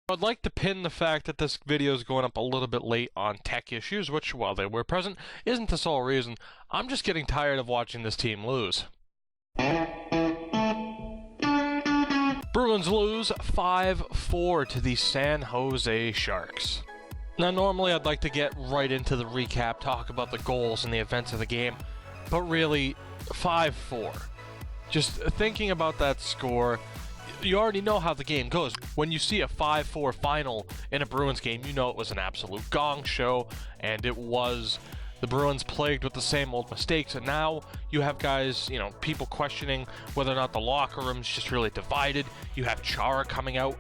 I'd like to pin the fact that this video is going up a little bit late on tech issues, which, while they were present, isn't the sole reason. I'm just getting tired of watching this team lose. Bruins lose 5-4 to the San Jose Sharks. Now, normally I'd like to get right into the recap, talk about the goals and the events of the game, but really, 5-4. Just thinking about that score, you already know how the game goes. When you see a 5-4 final in a Bruins game, you know it was an absolute gong show, and it was the Bruins plagued with the same old mistakes. And now you have guys, people questioning whether or not the locker room's just really divided. You have Chara coming out,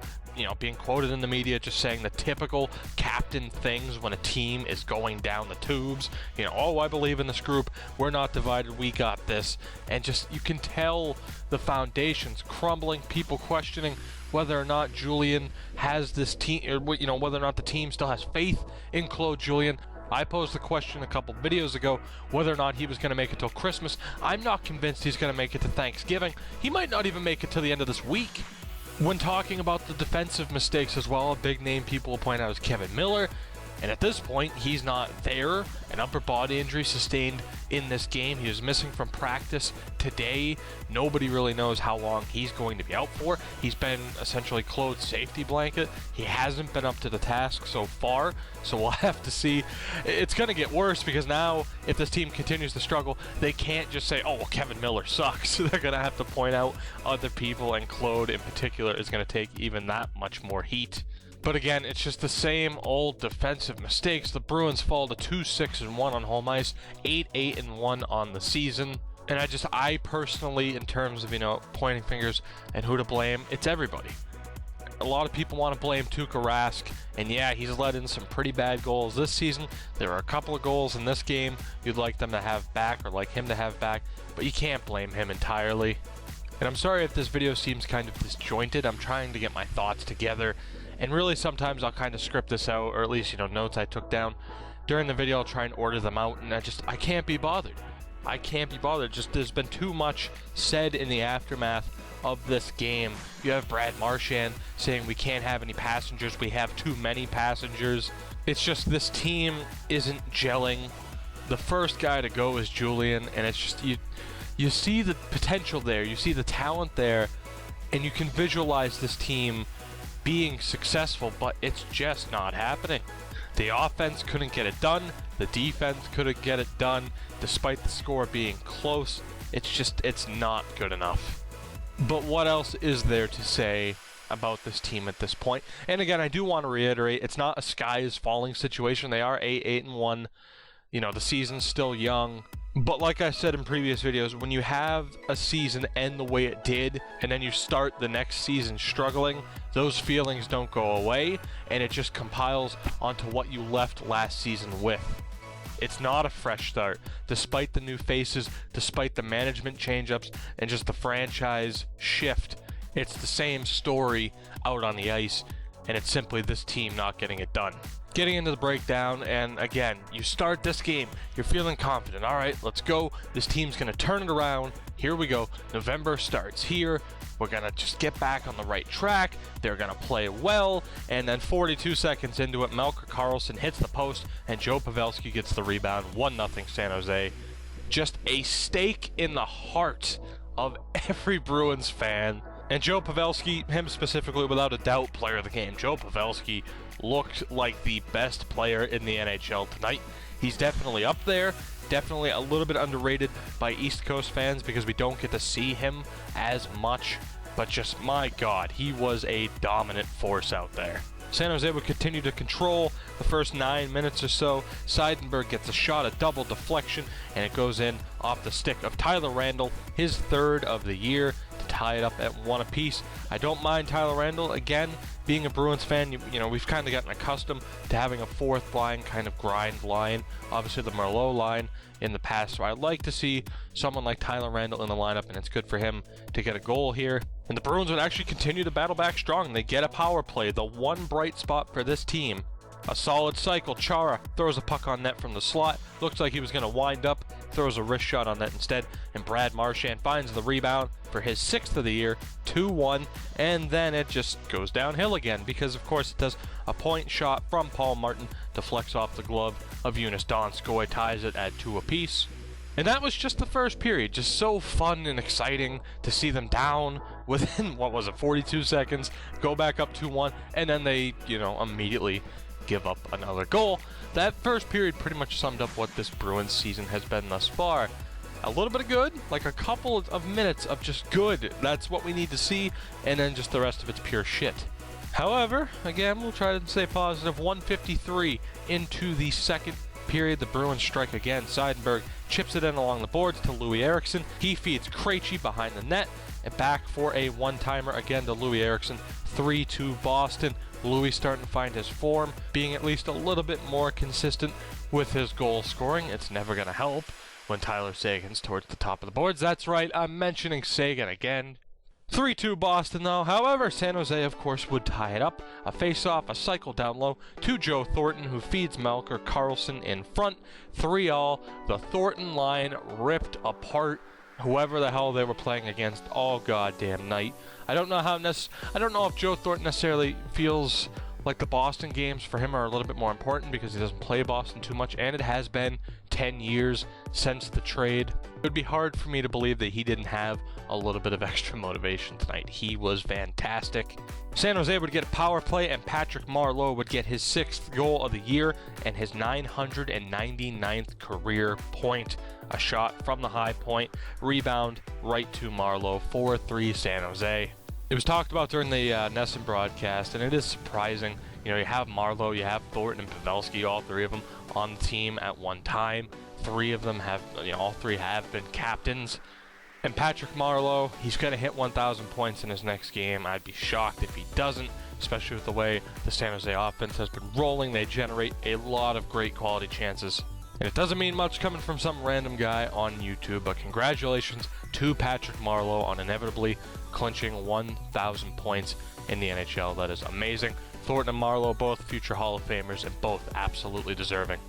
being quoted in the media just saying the typical captain things when a team is going down the tubes. Oh, I believe in this group. We're not divided. We got this. And just, you can tell the foundations crumbling, people questioning whether or not Julien has this team, or, whether or not the team still has faith in Claude Julien. I posed the question a couple videos ago whether or not he was going to make it till Christmas. I'm not convinced he's going to make it to Thanksgiving. He might not even make it to the end of this week. When talking about the defensive mistakes as well, a big name people will point out is Kevin Miller. And at this point, he's not there. An upper body injury sustained in this game. He was missing from practice today. Nobody really knows how long he's going to be out for. He's been essentially Claude's safety blanket. He hasn't been up to the task so far, so we'll have to see. It's going to get worse because now, if this team continues to struggle, they can't just say, oh, well, Kevin Miller sucks. They're going to have to point out other people, and Claude in particular is going to take even that much more heat. But again, it's just the same old defensive mistakes. The Bruins fall to 2-6-1 on home ice, 8-8-1 on the season. And I personally, in terms of, pointing fingers and who to blame, it's everybody. A lot of people want to blame Tuukka Rask, and yeah, he's let in some pretty bad goals this season. There are a couple of goals in this game you'd like them to have back, or like him to have back, but you can't blame him entirely. And I'm sorry if this video seems kind of disjointed. I'm trying to get my thoughts together. And really, sometimes I'll kind of script this out, or at least, notes I took down. During the video, I'll try and order them out, and I can't be bothered. I can't be bothered. Just, there's been too much said in the aftermath of this game. You have Brad Marchand saying we can't have any passengers. We have too many passengers. It's just, this team isn't gelling. The first guy to go is Julien, and it's just, you see the potential there. You see the talent there, and you can visualize this team being successful, but it's just not happening. The offense couldn't get it done. The defense couldn't get it done, despite the score being close. It's not good enough. But what else is there to say about this team at this point? And again, I do want to reiterate, it's not a sky is falling situation. They are 8-8-1. The season's still young. But like I said in previous videos, when you have a season end the way it did, and then you start the next season struggling, those feelings don't go away, and it just compiles onto what you left last season with. It's not a fresh start, despite the new faces, despite the management change-ups, and just the franchise shift. It's the same story out on the ice, and it's simply this team not getting it done. Getting into the breakdown, and again, you start this game, you're feeling confident. All right, let's go. This team's going to turn it around. Here we go. November starts here. We're going to just get back on the right track. They're going to play well. And then 42 seconds into it, Melker Karlsson hits the post, and Joe Pavelski gets the rebound. 1-0 San Jose. Just a stake in the heart of every Bruins fan. And Joe Pavelski, him specifically, without a doubt, player of the game. Joe Pavelski looked like the best player in the NHL tonight. He's definitely up there, definitely a little bit underrated by East Coast fans because we don't get to see him as much, but just, my God, he was a dominant force out there. San Jose would continue to control the first 9 minutes or so. Seidenberg gets a shot, a double deflection, and it goes in off the stick of Tyler Randall, his third of the year, to tie it up at 1 apiece. I don't mind Tyler Randall. Again, being a Bruins fan, we've kind of gotten accustomed to having a fourth line kind of grind line. Obviously, the Merlot line in the past. So I'd like to see someone like Tyler Randall in the lineup, and it's good for him to get a goal here. And the Bruins would actually continue to battle back strong. They get a power play, the one bright spot for this team. A solid cycle. Chara throws a puck on net from the slot. Looks like he was going to wind up throws a wrist shot on net instead, and Brad Marchand finds the rebound for his 6th of the year, 2-1, and then it just goes downhill again because, of course, it does a point shot from Paul Martin, deflects off the glove of Eunice Donskoy, ties it at 2 apiece. And that was just the first period. Just so fun and exciting to see them down within, 42 seconds, go back up 2-1, and then they, immediately give up another goal. That first period pretty much summed up what this Bruins season has been thus far. A little bit of good, like a couple of minutes of just good. That's what we need to see, and then just the rest of it's pure shit. However, again, we'll try to stay positive. 1:53 into the second period, the Bruins strike again. Seidenberg chips it in along the boards to Louis Eriksson. He feeds Krejci behind the net, and back for a one-timer again to Louis Eriksson. 3-2 Boston. Louis starting to find his form, being at least a little bit more consistent with his goal scoring. It's never going to help when Tyler Seguin's towards the top of the boards. That's right, I'm mentioning Seguin again. 3-2 Boston though. However, San Jose of course would tie it up. A face-off, a cycle down low to Joe Thornton, who feeds Melker Karlsson in front. 3-all. The Thornton line ripped apart whoever the hell they were playing against all goddamn night. I don't know if Joe Thornton necessarily feels like the Boston games for him are a little bit more important because he doesn't play Boston too much, and it has been 10 years since the trade. It would be hard for me to believe that he didn't have a little bit of extra motivation tonight. He was fantastic. San Jose would get a power play, and Patrick Marleau would get his 6th goal of the year and his 999th career point. A shot from the high point, rebound right to Marleau, 4-3 San Jose. It was talked about during the NESN broadcast, and it is surprising. You have Marleau, you have Thornton and Pavelski, all 3 of them on the team at one time. 3 of them have, all 3 have been captains. And Patrick Marleau, he's going to hit 1,000 points in his next game. I'd be shocked if he doesn't, especially with the way the San Jose offense has been rolling. They generate a lot of great quality chances. And it doesn't mean much coming from some random guy on YouTube, but congratulations to Patrick Marleau on inevitably clinching 1,000 points in the NHL. That is amazing. Thornton and Marleau, both future Hall of Famers, and both absolutely deserving.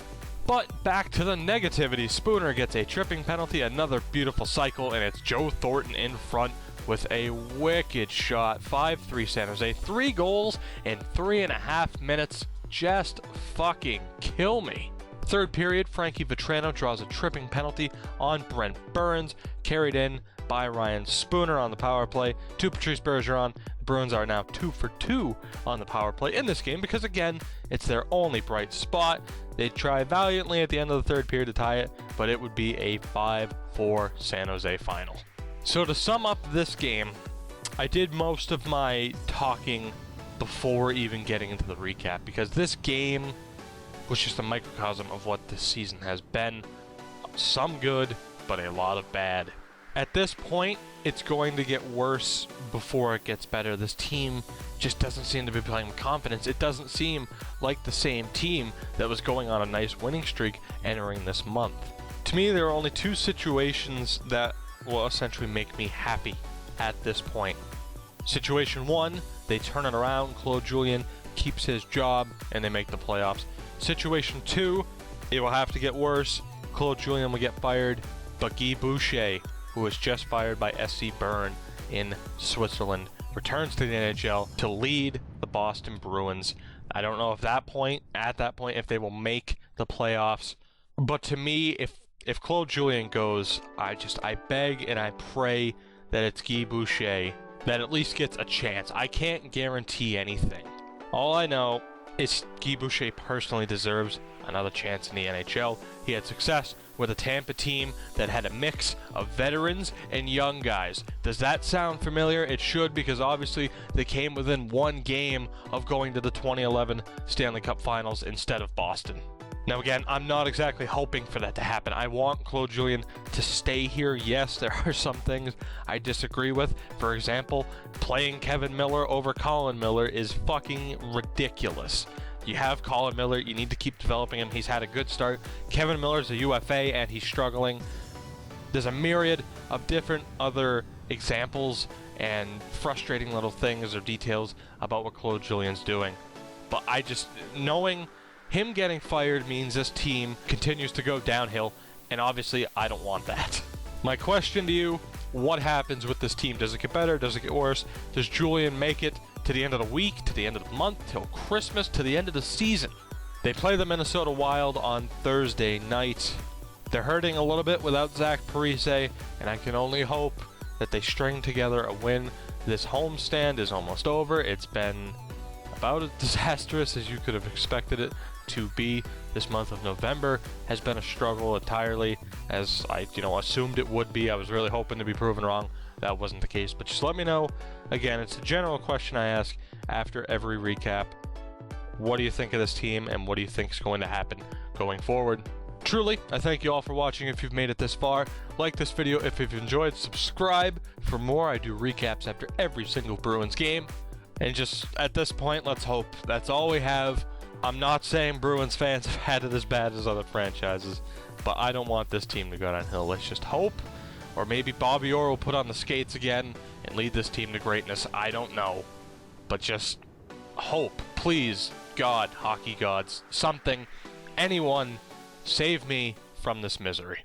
But back to the negativity. Spooner gets a tripping penalty, another beautiful cycle, and it's Joe Thornton in front with a wicked shot. 5-3 San Jose. 3 goals in 3.5 minutes. Just fucking kill me. Third period, Frankie Vetrano draws a tripping penalty on Brent Burns, carried in by Ryan Spooner on the power play to Patrice Bergeron. The Bruins are now 2 for 2 on the power play in this game because, again, it's their only bright spot. They try valiantly at the end of the third period to tie it, but it would be a 5-4 San Jose final. So to sum up this game, I did most of my talking before even getting into the recap because this game was just a microcosm of what this season has been. Some good, but a lot of bad. At this point, it's going to get worse before it gets better. This team just doesn't seem to be playing with confidence. It doesn't seem like the same team that was going on a nice winning streak entering this month. To me, there are only 2 situations that will essentially make me happy at this point. Situation 1, they turn it around, Claude Julien keeps his job, and they make the playoffs. Situation 2, it will have to get worse. Claude Julien will get fired, but Guy Boucher, who was just fired by SC Bern in Switzerland, returns to the NHL to lead the Boston Bruins. I don't know at that point, if they will make the playoffs. But to me, if Claude Julien goes, I beg and I pray that it's Guy Boucher that at least gets a chance. I can't guarantee anything. All I know is Guy Boucher personally deserves another chance in the NHL. He had success with a Tampa team that had a mix of veterans and young guys. Does that sound familiar? It should, because obviously they came within 1 game of going to the 2011 Stanley Cup Finals instead of Boston. Now again, I'm not exactly hoping for that to happen. I want Claude Julien to stay here. Yes, there are some things I disagree with. For example, playing Kevin Miller over Colin Miller is fucking ridiculous. You have Colin Miller, you need to keep developing him. He's had a good start. Kevin Miller's a UFA and he's struggling. There's a myriad of different other examples and frustrating little things or details about what Claude Julien's doing. But knowing him getting fired means this team continues to go downhill, and obviously I don't want that. My question to you, what happens with this team? Does it get better? Does it get worse? Does Julian make it to the end of the week, to the end of the month, till Christmas, to the end of the season? They play the Minnesota Wild on Thursday night. They're hurting a little bit without Zach Parise, and I can only hope that they string together a win. This homestand is almost over. It's been about as disastrous as you could have expected it to be. This month of November has been a struggle entirely, as I assumed it would be. I was really hoping to be proven wrong. That wasn't the case, but just let me know. Again, it's a general question I ask after every recap. What do you think of this team, and what do you think is going to happen going forward? Truly, I thank you all for watching. If you've made it this far, like this video if you've enjoyed, subscribe for more. I do recaps after every single Bruins game. And just at this point, let's hope. That's all we have. I'm not saying Bruins fans have had it as bad as other franchises, but I don't want this team to go downhill. Let's just hope. Or maybe Bobby Orr will put on the skates again and lead this team to greatness. I don't know. But just hope. Please, God, hockey gods, something, anyone, save me from this misery.